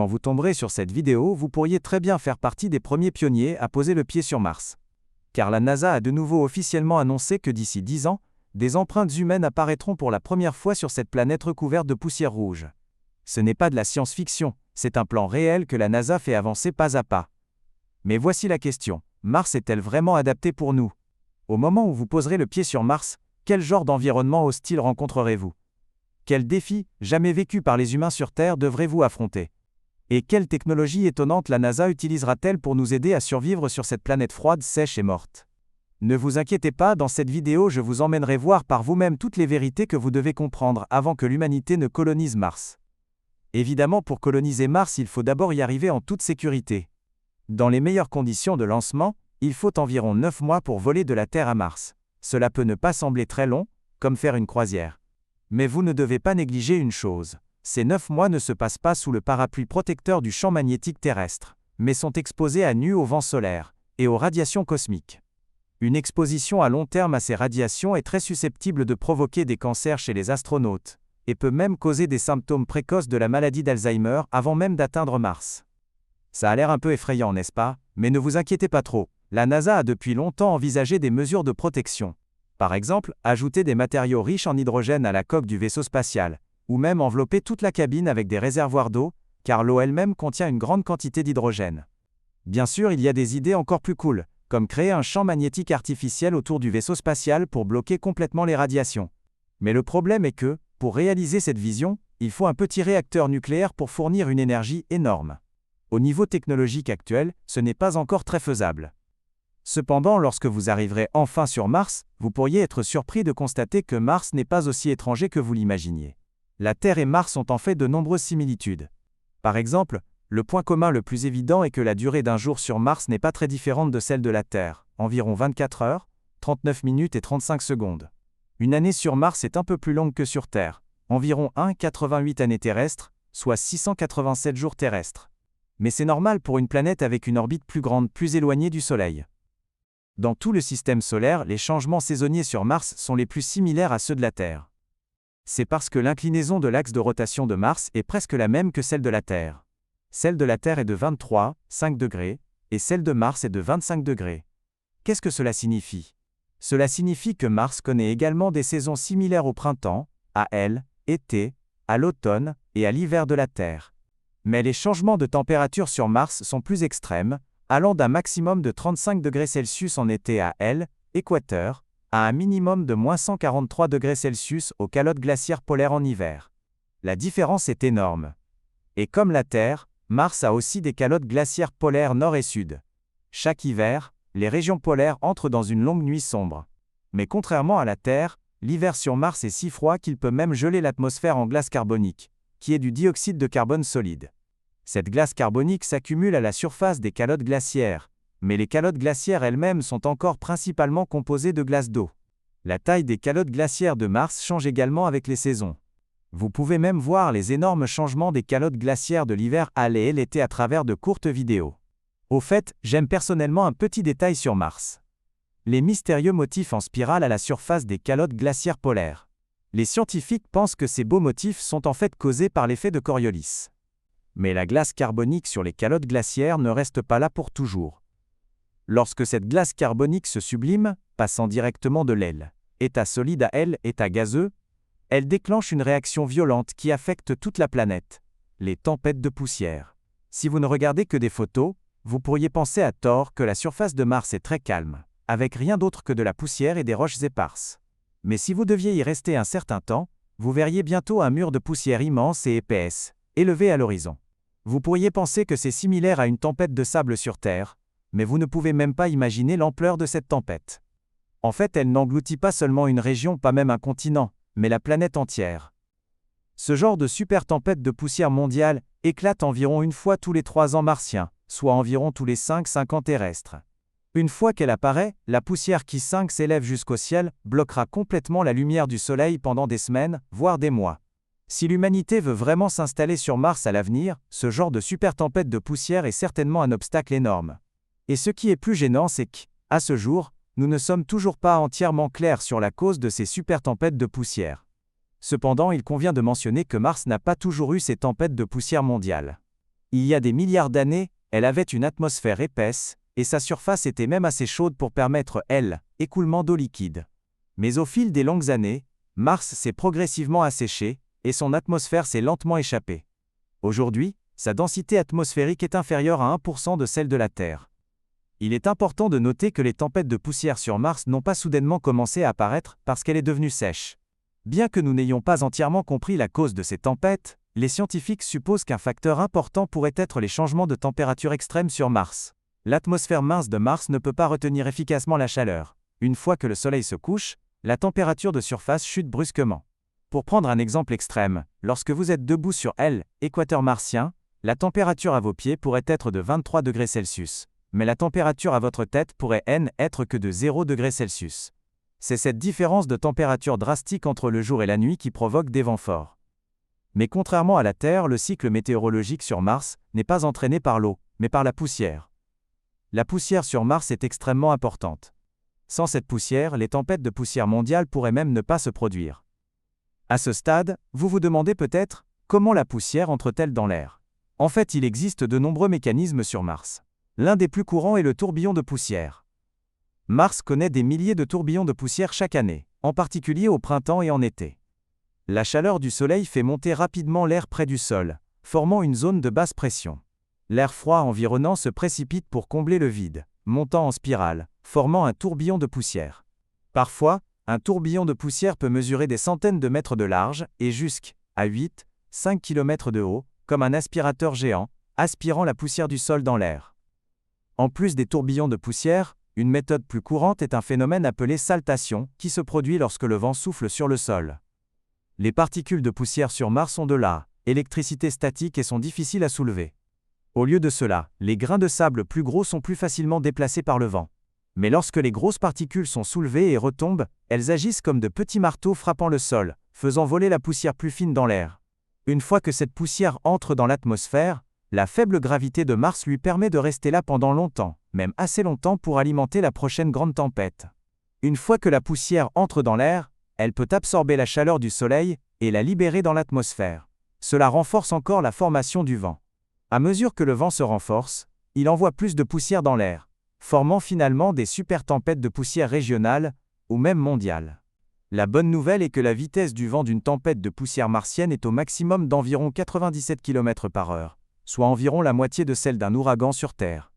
Quand vous tomberez sur cette vidéo, vous pourriez très bien faire partie des premiers pionniers à poser le pied sur Mars. Car la NASA a de nouveau officiellement annoncé que d'ici 10 ans, des empreintes humaines apparaîtront pour la première fois sur cette planète recouverte de poussière rouge. Ce n'est pas de la science-fiction, c'est un plan réel que la NASA fait avancer pas à pas. Mais voici la question, Mars est-elle vraiment adaptée pour nous? Au moment où vous poserez le pied sur Mars, quel genre d'environnement hostile rencontrerez-vous? Quels défis, jamais vécus par les humains sur Terre, devrez-vous affronter? Et quelle technologie étonnante la NASA utilisera-t-elle pour nous aider à survivre sur cette planète froide, sèche et morte? Ne vous inquiétez pas, dans cette vidéo je vous emmènerai voir par vous-même toutes les vérités que vous devez comprendre avant que l'humanité ne colonise Mars. Évidemment, pour coloniser Mars, il faut d'abord y arriver en toute sécurité. Dans les meilleures conditions de lancement, il faut environ 9 mois pour voler de la Terre à Mars. Cela peut ne pas sembler très long, comme faire une croisière. Mais vous ne devez pas négliger une chose. Ces 9 mois ne se passent pas sous le parapluie protecteur du champ magnétique terrestre, mais sont exposés à nu au vent solaire et aux radiations cosmiques. Une exposition à long terme à ces radiations est très susceptible de provoquer des cancers chez les astronautes, et peut même causer des symptômes précoces de la maladie d'Alzheimer avant même d'atteindre Mars. Ça a l'air un peu effrayant, n'est-ce pas? Mais ne vous inquiétez pas trop, la NASA a depuis longtemps envisagé des mesures de protection. Par exemple, ajouter des matériaux riches en hydrogène à la coque du vaisseau spatial, ou même envelopper toute la cabine avec des réservoirs d'eau, car l'eau elle-même contient une grande quantité d'hydrogène. Bien sûr, il y a des idées encore plus cool, comme créer un champ magnétique artificiel autour du vaisseau spatial pour bloquer complètement les radiations. Mais le problème est que, pour réaliser cette vision, il faut un petit réacteur nucléaire pour fournir une énergie énorme. Au niveau technologique actuel, ce n'est pas encore très faisable. Cependant, lorsque vous arriverez enfin sur Mars, vous pourriez être surpris de constater que Mars n'est pas aussi étranger que vous l'imaginiez. La Terre et Mars ont en fait de nombreuses similitudes. Par exemple, le point commun le plus évident est que la durée d'un jour sur Mars n'est pas très différente de celle de la Terre, environ 24 heures, 39 minutes et 35 secondes. Une année sur Mars est un peu plus longue que sur Terre, environ 1,88 années terrestres, soit 687 jours terrestres. Mais c'est normal pour une planète avec une orbite plus grande, plus éloignée du Soleil. Dans tout le système solaire, les changements saisonniers sur Mars sont les plus similaires à ceux de la Terre. C'est parce que l'inclinaison de l'axe de rotation de Mars est presque la même que celle de la Terre. Celle de la Terre est de 23,5 degrés, et celle de Mars est de 25 degrés. Qu'est-ce que cela signifie? Cela signifie que Mars connaît également des saisons similaires au printemps, à été, à l'automne et à l'hiver de la Terre. Mais les changements de température sur Mars sont plus extrêmes, allant d'un maximum de 35 degrés Celsius en été à équateur, à un minimum de -143 degrés Celsius aux calottes glaciaires polaires en hiver. La différence est énorme. Et comme la Terre, Mars a aussi des calottes glaciaires polaires nord et sud. Chaque hiver, les régions polaires entrent dans une longue nuit sombre. Mais contrairement à la Terre, l'hiver sur Mars est si froid qu'il peut même geler l'atmosphère en glace carbonique, qui est du dioxyde de carbone solide. Cette glace carbonique s'accumule à la surface des calottes glaciaires, mais les calottes glaciaires elles-mêmes sont encore principalement composées de glace d'eau. La taille des calottes glaciaires de Mars change également avec les saisons. Vous pouvez même voir les énormes changements des calottes glaciaires de l'hiver et l'été à travers de courtes vidéos. Au fait, j'aime personnellement un petit détail sur Mars. Les mystérieux motifs en spirale à la surface des calottes glaciaires polaires. Les scientifiques pensent que ces beaux motifs sont en fait causés par l'effet de Coriolis. Mais la glace carbonique sur les calottes glaciaires ne reste pas là pour toujours. Lorsque cette glace carbonique se sublime, passant directement de l'état solide à l'état gazeux, elle déclenche une réaction violente qui affecte toute la planète, les tempêtes de poussière. Si vous ne regardez que des photos, vous pourriez penser à tort que la surface de Mars est très calme, avec rien d'autre que de la poussière et des roches éparses. Mais si vous deviez y rester un certain temps, vous verriez bientôt un mur de poussière immense et épaisse, élevé à l'horizon. Vous pourriez penser que c'est similaire à une tempête de sable sur Terre, mais vous ne pouvez même pas imaginer l'ampleur de cette tempête. En fait, elle n'engloutit pas seulement une région, pas même un continent, mais la planète entière. Ce genre de super tempête de poussière mondiale éclate environ une fois tous les 3 ans martiens, soit environ tous les 5 ans terrestres. Une fois qu'elle apparaît, la poussière qui s'élève jusqu'au ciel bloquera complètement la lumière du Soleil pendant des semaines, voire des mois. Si l'humanité veut vraiment s'installer sur Mars à l'avenir, ce genre de super tempête de poussière est certainement un obstacle énorme. Et ce qui est plus gênant, c'est qu'à ce jour, nous ne sommes toujours pas entièrement clairs sur la cause de ces super tempêtes de poussière. Cependant, il convient de mentionner que Mars n'a pas toujours eu ces tempêtes de poussière mondiale. Il y a des milliards d'années, elle avait une atmosphère épaisse, et sa surface était même assez chaude pour permettre, écoulement d'eau liquide. Mais au fil des longues années, Mars s'est progressivement asséché, et son atmosphère s'est lentement échappée. Aujourd'hui, sa densité atmosphérique est inférieure à 1% de celle de la Terre. Il est important de noter que les tempêtes de poussière sur Mars n'ont pas soudainement commencé à apparaître parce qu'elle est devenue sèche. Bien que nous n'ayons pas entièrement compris la cause de ces tempêtes, les scientifiques supposent qu'un facteur important pourrait être les changements de température extrêmes sur Mars. L'atmosphère mince de Mars ne peut pas retenir efficacement la chaleur. Une fois que le Soleil se couche, la température de surface chute brusquement. Pour prendre un exemple extrême, lorsque vous êtes debout sur l'équateur martien, la température à vos pieds pourrait être de 23 degrés Celsius. Mais la température à votre tête pourrait être que de 0 degrés Celsius. C'est cette différence de température drastique entre le jour et la nuit qui provoque des vents forts. Mais contrairement à la Terre, le cycle météorologique sur Mars n'est pas entraîné par l'eau, mais par la poussière. La poussière sur Mars est extrêmement importante. Sans cette poussière, les tempêtes de poussière mondiale pourraient même ne pas se produire. À ce stade, vous vous demandez peut-être, comment la poussière entre-t-elle dans l'air? En fait, il existe de nombreux mécanismes sur Mars. L'un des plus courants est le tourbillon de poussière. Mars connaît des milliers de tourbillons de poussière chaque année, en particulier au printemps et en été. La chaleur du Soleil fait monter rapidement l'air près du sol, formant une zone de basse pression. L'air froid environnant se précipite pour combler le vide, montant en spirale, formant un tourbillon de poussière. Parfois, un tourbillon de poussière peut mesurer des centaines de mètres de large et jusqu'à 5 km de haut, comme un aspirateur géant, aspirant la poussière du sol dans l'air. En plus des tourbillons de poussière, une méthode plus courante est un phénomène appelé saltation, qui se produit lorsque le vent souffle sur le sol. Les particules de poussière sur Mars ont de l'électricité statique et sont difficiles à soulever. Au lieu de cela, les grains de sable plus gros sont plus facilement déplacés par le vent. Mais lorsque les grosses particules sont soulevées et retombent, elles agissent comme de petits marteaux frappant le sol, faisant voler la poussière plus fine dans l'air. Une fois que cette poussière entre dans l'atmosphère, la faible gravité de Mars lui permet de rester là pendant longtemps, même assez longtemps pour alimenter la prochaine grande tempête. Une fois que la poussière entre dans l'air, elle peut absorber la chaleur du Soleil et la libérer dans l'atmosphère. Cela renforce encore la formation du vent. À mesure que le vent se renforce, il envoie plus de poussière dans l'air, formant finalement des super tempêtes de poussière régionales ou même mondiales. La bonne nouvelle est que la vitesse du vent d'une tempête de poussière martienne est au maximum d'environ 97 km/h. Soit environ la moitié de celle d'un ouragan sur Terre.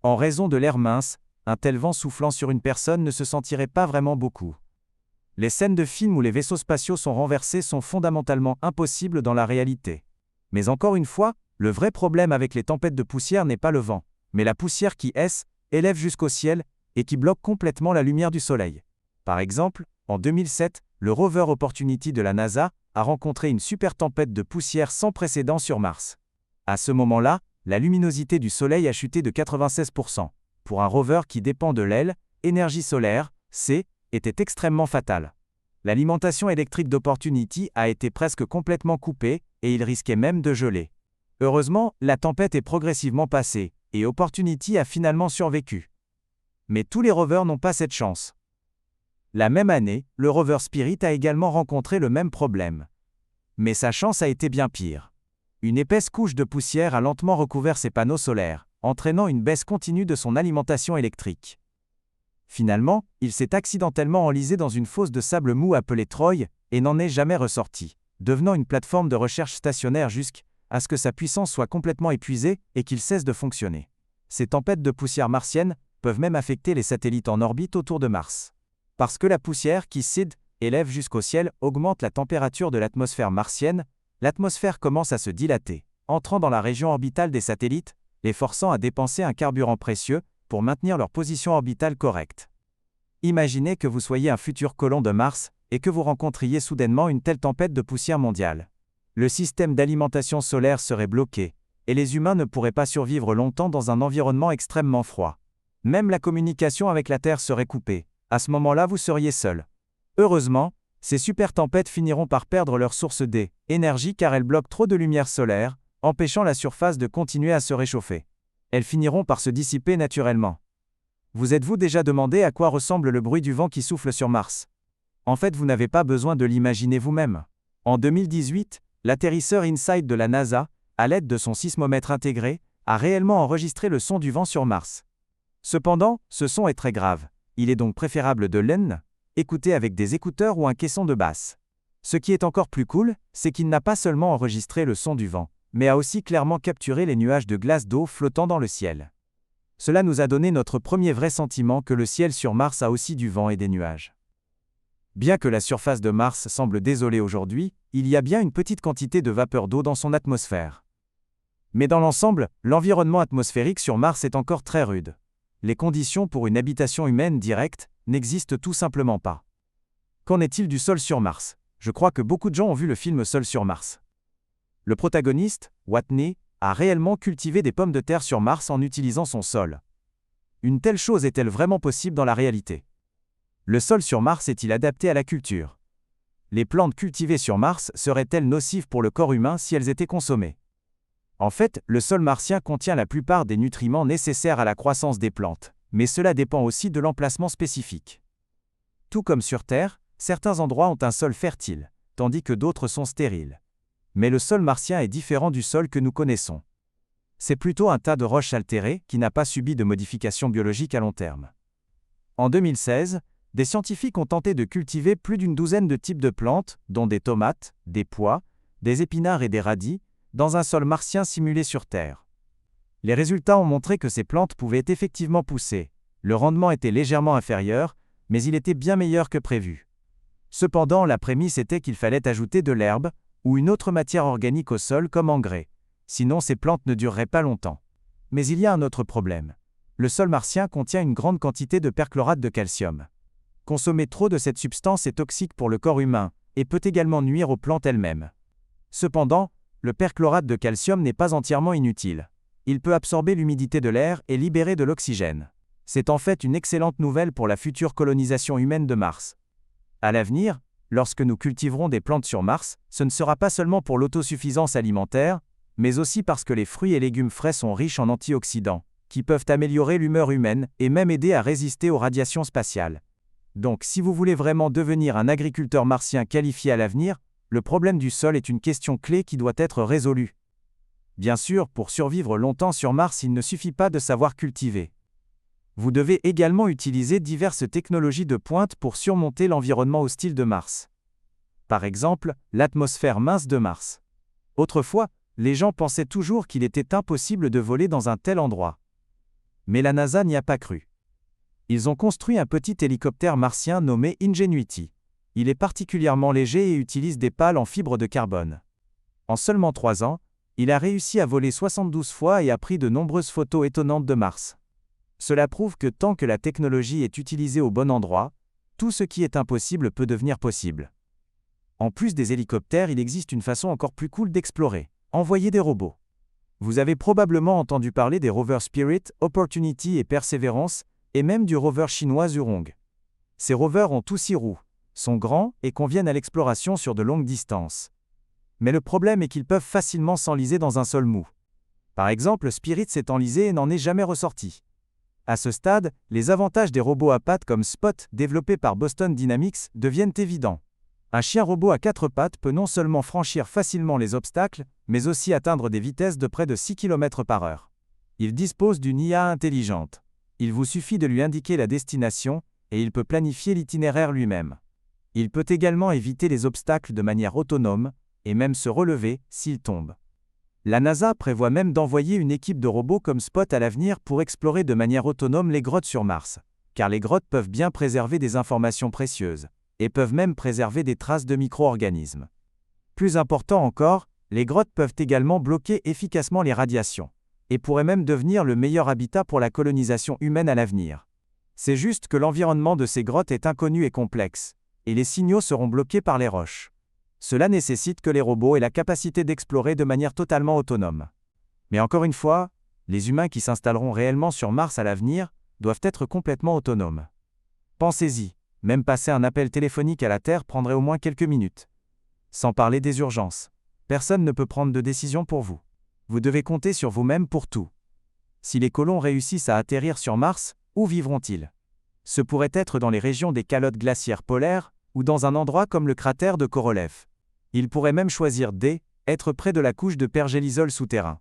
En raison de l'air mince, un tel vent soufflant sur une personne ne se sentirait pas vraiment beaucoup. Les scènes de films où les vaisseaux spatiaux sont renversés sont fondamentalement impossibles dans la réalité. Mais encore une fois, le vrai problème avec les tempêtes de poussière n'est pas le vent, mais la poussière qui élève jusqu'au ciel et qui bloque complètement la lumière du Soleil. Par exemple, en 2007, le rover Opportunity de la NASA a rencontré une super tempête de poussière sans précédent sur Mars. À ce moment-là, la luminosité du Soleil a chuté de 96%. Pour un rover qui dépend de l'énergie solaire, était extrêmement fatal. L'alimentation électrique d'Opportunity a été presque complètement coupée, et il risquait même de geler. Heureusement, la tempête est progressivement passée, et Opportunity a finalement survécu. Mais tous les rovers n'ont pas cette chance. La même année, le rover Spirit a également rencontré le même problème. Mais sa chance a été bien pire. Une épaisse couche de poussière a lentement recouvert ses panneaux solaires, entraînant une baisse continue de son alimentation électrique. Finalement, il s'est accidentellement enlisé dans une fosse de sable mou appelée Troy, et n'en est jamais ressorti, devenant une plateforme de recherche stationnaire jusqu'à ce que sa puissance soit complètement épuisée et qu'il cesse de fonctionner. Ces tempêtes de poussière martienne peuvent même affecter les satellites en orbite autour de Mars. Parce que la poussière qui élève jusqu'au ciel augmente la température de l'atmosphère martienne, l'atmosphère commence à se dilater, entrant dans la région orbitale des satellites, les forçant à dépenser un carburant précieux pour maintenir leur position orbitale correcte. Imaginez que vous soyez un futur colon de Mars et que vous rencontriez soudainement une telle tempête de poussière mondiale. Le système d'alimentation solaire serait bloqué, et les humains ne pourraient pas survivre longtemps dans un environnement extrêmement froid. Même la communication avec la Terre serait coupée. À ce moment-là, vous seriez seul. Heureusement, ces super tempêtes finiront par perdre leur source d'énergie car elles bloquent trop de lumière solaire, empêchant la surface de continuer à se réchauffer. Elles finiront par se dissiper naturellement. Vous êtes-vous déjà demandé à quoi ressemble le bruit du vent qui souffle sur Mars? En fait, vous n'avez pas besoin de l'imaginer vous-même. En 2018, l'atterrisseur InSight de la NASA à l'aide de son sismomètre intégré, a réellement enregistré le son du vent sur Mars. Cependant, ce son est très grave. Il est donc préférable de l'écouter avec des écouteurs ou un caisson de basse. Ce qui est encore plus cool, c'est qu'il n'a pas seulement enregistré le son du vent, mais a aussi clairement capturé les nuages de glace d'eau flottant dans le ciel. Cela nous a donné notre premier vrai sentiment que le ciel sur Mars a aussi du vent et des nuages. Bien que la surface de Mars semble désolée aujourd'hui, il y a bien une petite quantité de vapeur d'eau dans son atmosphère. Mais dans l'ensemble, l'environnement atmosphérique sur Mars est encore très rude. Les conditions pour une habitation humaine directe n'existent tout simplement pas. Qu'en est-il du sol sur Mars? Je crois que beaucoup de gens ont vu le film Seul sur Mars. Le protagoniste, Whitney, a réellement cultivé des pommes de terre sur Mars en utilisant son sol. Une telle chose est-elle vraiment possible dans la réalité? Le sol sur Mars est-il adapté à la culture? Les plantes cultivées sur Mars seraient-elles nocives pour le corps humain si elles étaient consommées? En fait, le sol martien contient la plupart des nutriments nécessaires à la croissance des plantes, mais cela dépend aussi de l'emplacement spécifique. Tout comme sur Terre, certains endroits ont un sol fertile, tandis que d'autres sont stériles. Mais le sol martien est différent du sol que nous connaissons. C'est plutôt un tas de roches altérées qui n'a pas subi de modifications biologiques à long terme. En 2016, des scientifiques ont tenté de cultiver plus d'une douzaine de types de plantes, dont des tomates, des pois, des épinards et des radis, dans un sol martien simulé sur Terre. Les résultats ont montré que ces plantes pouvaient effectivement pousser. Le rendement était légèrement inférieur, mais il était bien meilleur que prévu. Cependant, la prémisse était qu'il fallait ajouter de l'herbe, ou une autre matière organique au sol comme engrais. Sinon ces plantes ne dureraient pas longtemps. Mais il y a un autre problème. Le sol martien contient une grande quantité de perchlorate de calcium. Consommer trop de cette substance est toxique pour le corps humain, et peut également nuire aux plantes elles-mêmes. Cependant, le perchlorate de calcium n'est pas entièrement inutile. Il peut absorber l'humidité de l'air et libérer de l'oxygène. C'est en fait une excellente nouvelle pour la future colonisation humaine de Mars. À l'avenir, lorsque nous cultiverons des plantes sur Mars, ce ne sera pas seulement pour l'autosuffisance alimentaire, mais aussi parce que les fruits et légumes frais sont riches en antioxydants, qui peuvent améliorer l'humeur humaine et même aider à résister aux radiations spatiales. Donc, si vous voulez vraiment devenir un agriculteur martien qualifié à l'avenir, le problème du sol est une question clé qui doit être résolue. Bien sûr, pour survivre longtemps sur Mars, il ne suffit pas de savoir cultiver. Vous devez également utiliser diverses technologies de pointe pour surmonter l'environnement hostile de Mars. Par exemple, l'atmosphère mince de Mars. Autrefois, les gens pensaient toujours qu'il était impossible de voler dans un tel endroit. Mais la NASA n'y a pas cru. Ils ont construit un petit hélicoptère martien nommé Ingenuity. Il est particulièrement léger et utilise des pales en fibre de carbone. En seulement 3 ans, il a réussi à voler 72 fois et a pris de nombreuses photos étonnantes de Mars. Cela prouve que tant que la technologie est utilisée au bon endroit, tout ce qui est impossible peut devenir possible. En plus des hélicoptères, il existe une façon encore plus cool d'explorer: envoyer des robots. Vous avez probablement entendu parler des rovers Spirit, Opportunity et Perseverance, et même du rover chinois Zhurong. Ces rovers ont tous 6 roues, sont grands et conviennent à l'exploration sur de longues distances. Mais le problème est qu'ils peuvent facilement s'enliser dans un sol mou. Par exemple, Spirit s'est enlisé et n'en est jamais ressorti. À ce stade, les avantages des robots à pattes comme Spot, développés par Boston Dynamics, deviennent évidents. Un chien robot à 4 pattes peut non seulement franchir facilement les obstacles, mais aussi atteindre des vitesses de près de 6 km/h. Il dispose d'une IA intelligente. Il vous suffit de lui indiquer la destination, et il peut planifier l'itinéraire lui-même. Il peut également éviter les obstacles de manière autonome, et même se relever s'il tombe. La NASA prévoit même d'envoyer une équipe de robots comme Spot à l'avenir pour explorer de manière autonome les grottes sur Mars, car les grottes peuvent bien préserver des informations précieuses, et peuvent même préserver des traces de micro-organismes. Plus important encore, les grottes peuvent également bloquer efficacement les radiations, et pourraient même devenir le meilleur habitat pour la colonisation humaine à l'avenir. C'est juste que l'environnement de ces grottes est inconnu et complexe, et les signaux seront bloqués par les roches. Cela nécessite que les robots aient la capacité d'explorer de manière totalement autonome. Mais encore une fois, les humains qui s'installeront réellement sur Mars à l'avenir doivent être complètement autonomes. Pensez-y, même passer un appel téléphonique à la Terre prendrait au moins quelques minutes. Sans parler des urgences. Personne ne peut prendre de décision pour vous. Vous devez compter sur vous-même pour tout. Si les colons réussissent à atterrir sur Mars, où vivront-ils? Ce pourrait être dans les régions des calottes glaciaires polaires, ou dans un endroit comme le cratère de Korolev. Ils pourraient même choisir être près de la couche de pergélisol souterrain.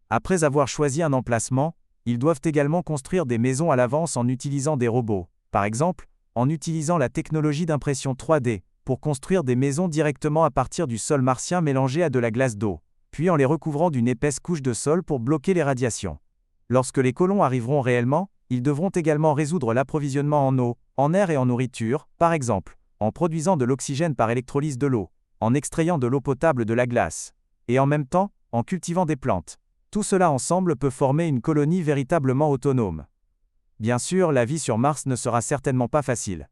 Après avoir choisi un emplacement, ils doivent également construire des maisons à l'avance en utilisant des robots, par exemple, en utilisant la technologie d'impression 3D, pour construire des maisons directement à partir du sol martien mélangé à de la glace d'eau, puis en les recouvrant d'une épaisse couche de sol pour bloquer les radiations. Lorsque les colons arriveront réellement, ils devront également résoudre l'approvisionnement en eau, en air et en nourriture, par exemple, en produisant de l'oxygène par électrolyse de l'eau, en extrayant de l'eau potable de la glace, et en même temps, en cultivant des plantes. Tout cela ensemble peut former une colonie véritablement autonome. Bien sûr, la vie sur Mars ne sera certainement pas facile.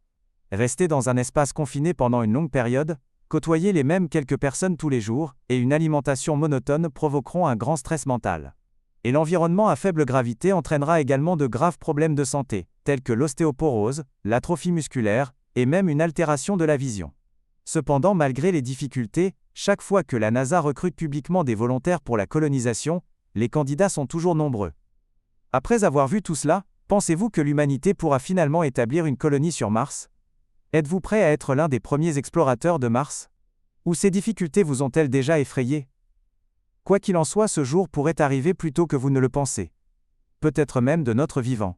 Rester dans un espace confiné pendant une longue période, côtoyer les mêmes quelques personnes tous les jours, et une alimentation monotone provoqueront un grand stress mental. Et l'environnement à faible gravité entraînera également de graves problèmes de santé, tels que l'ostéoporose, l'atrophie musculaire, et même une altération de la vision. Cependant, malgré les difficultés, chaque fois que la NASA recrute publiquement des volontaires pour la colonisation, les candidats sont toujours nombreux. Après avoir vu tout cela, pensez-vous que l'humanité pourra finalement établir une colonie sur Mars? Êtes-vous prêt à être l'un des premiers explorateurs de Mars? Ou ces difficultés vous ont-elles déjà effrayé? Quoi qu'il en soit, ce jour pourrait arriver plus tôt que vous ne le pensez. Peut-être même de notre vivant.